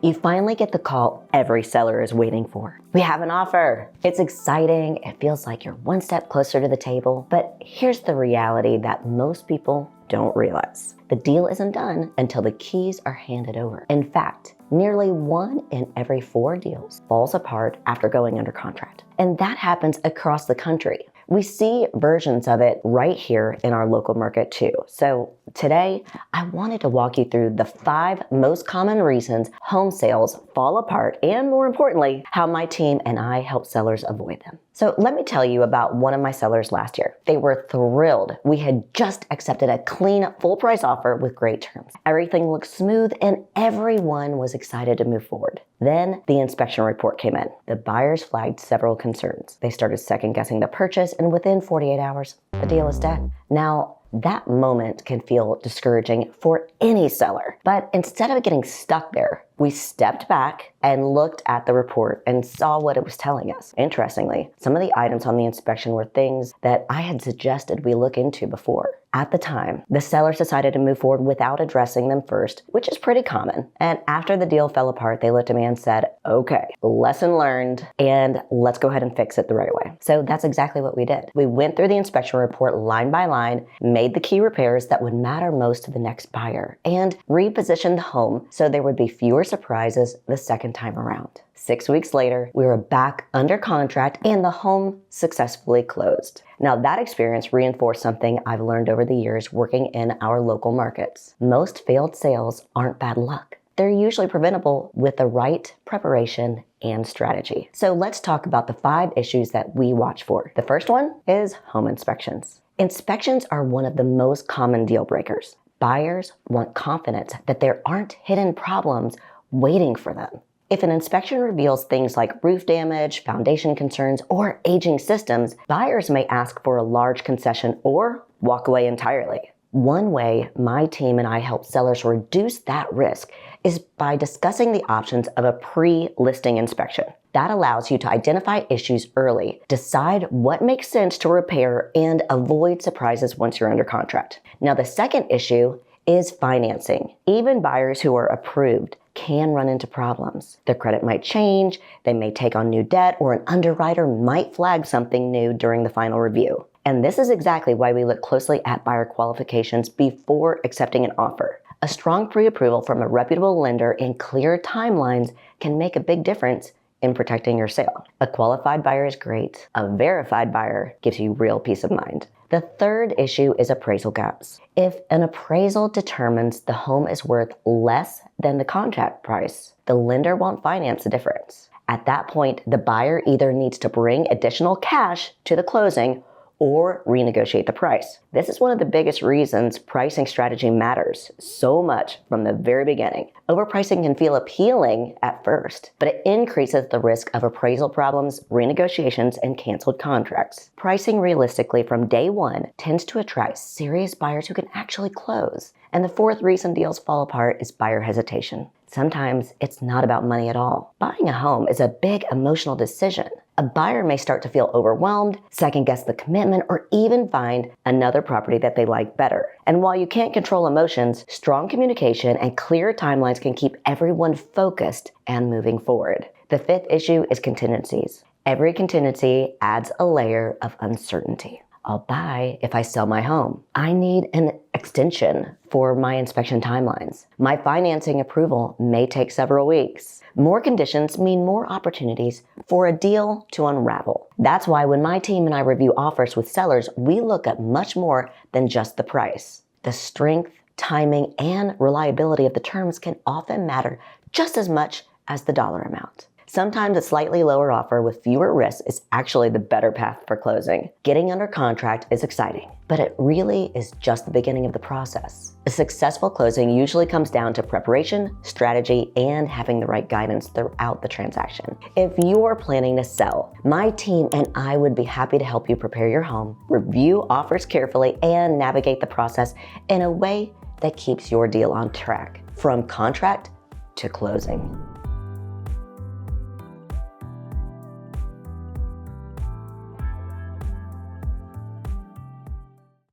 You finally get the call every seller is waiting for. We have an offer. It's exciting. It feels like you're one step closer to the table. But here's the reality that most people don't realize. The deal isn't done until the keys are handed over. In fact, nearly 1 in every 4 deals falls apart after going under contract. And that happens across the country. We see versions of it right here in our local market too. So today, I wanted to walk you through the 5 most common reasons home sales fall apart, and more importantly, how my team and I help sellers avoid them. So let me tell you about one of my sellers last year. They were thrilled. We had just accepted a clean, full price offer with great terms. Everything looked smooth and everyone was excited to move forward. Then the inspection report came in. The buyers flagged several concerns. They started second guessing the purchase, and within 48 hours, the deal is dead. Now, that moment can feel discouraging for any seller. But instead of getting stuck there, we stepped back and looked at the report and saw what it was telling us. Interestingly, some of the items on the inspection were things that I had suggested we look into before. At the time, the sellers decided to move forward without addressing them first, which is pretty common. And after the deal fell apart, they looked at me and said, okay, lesson learned, and let's go ahead and fix it the right way. So that's exactly what we did. We went through the inspection report line by line, made the key repairs that would matter most to the next buyer, and repositioned the home so there would be fewer surprises the second time around. 6 weeks later, we were back under contract and the home successfully closed. Now that experience reinforced something I've learned over the years working in our local markets. Most failed sales aren't bad luck. They're usually preventable with the right preparation and strategy. So let's talk about the 5 issues that we watch for. The first one is home inspections. Inspections are one of the most common deal breakers. Buyers want confidence that there aren't hidden problems waiting for them. If an inspection reveals things like roof damage, foundation concerns, or aging systems, buyers may ask for a large concession or walk away entirely. One way my team and I help sellers reduce that risk is by discussing the options of a pre-listing inspection. That allows you to identify issues early, decide what makes sense to repair, and avoid surprises once you're under contract. Now, the second issue is financing. Even buyers who are approved can run into problems. Their credit might change, they may take on new debt, or an underwriter might flag something new during the final review. And this is exactly why we look closely at buyer qualifications before accepting an offer. A strong pre-approval from a reputable lender and clear timelines can make a big difference in protecting your sale. A qualified buyer is great. A verified buyer gives you real peace of mind. The third issue is appraisal gaps. If an appraisal determines the home is worth less than the contract price, the lender won't finance the difference. At that point, the buyer either needs to bring additional cash to the closing or renegotiate the price. This is one of the biggest reasons pricing strategy matters so much from the very beginning. Overpricing can feel appealing at first, but it increases the risk of appraisal problems, renegotiations, and canceled contracts. Pricing realistically from day one tends to attract serious buyers who can actually close. And the fourth reason deals fall apart is buyer hesitation. Sometimes it's not about money at all. Buying a home is a big emotional decision. A buyer may start to feel overwhelmed, second guess the commitment, or even find another property that they like better. And while you can't control emotions, strong communication and clear timelines can keep everyone focused and moving forward. The fifth issue is contingencies. Every contingency adds a layer of uncertainty. I'll buy if I sell my home. I need an extension for my inspection timelines. My financing approval may take several weeks. More conditions mean more opportunities for a deal to unravel. That's why when my team and I review offers with sellers, we look at much more than just the price. The strength, timing, and reliability of the terms can often matter just as much as the dollar amount. Sometimes a slightly lower offer with fewer risks is actually the better path for closing. Getting under contract is exciting, but it really is just the beginning of the process. A successful closing usually comes down to preparation, strategy, and having the right guidance throughout the transaction. If you're planning to sell, my team and I would be happy to help you prepare your home, review offers carefully, and navigate the process in a way that keeps your deal on track, from contract to closing.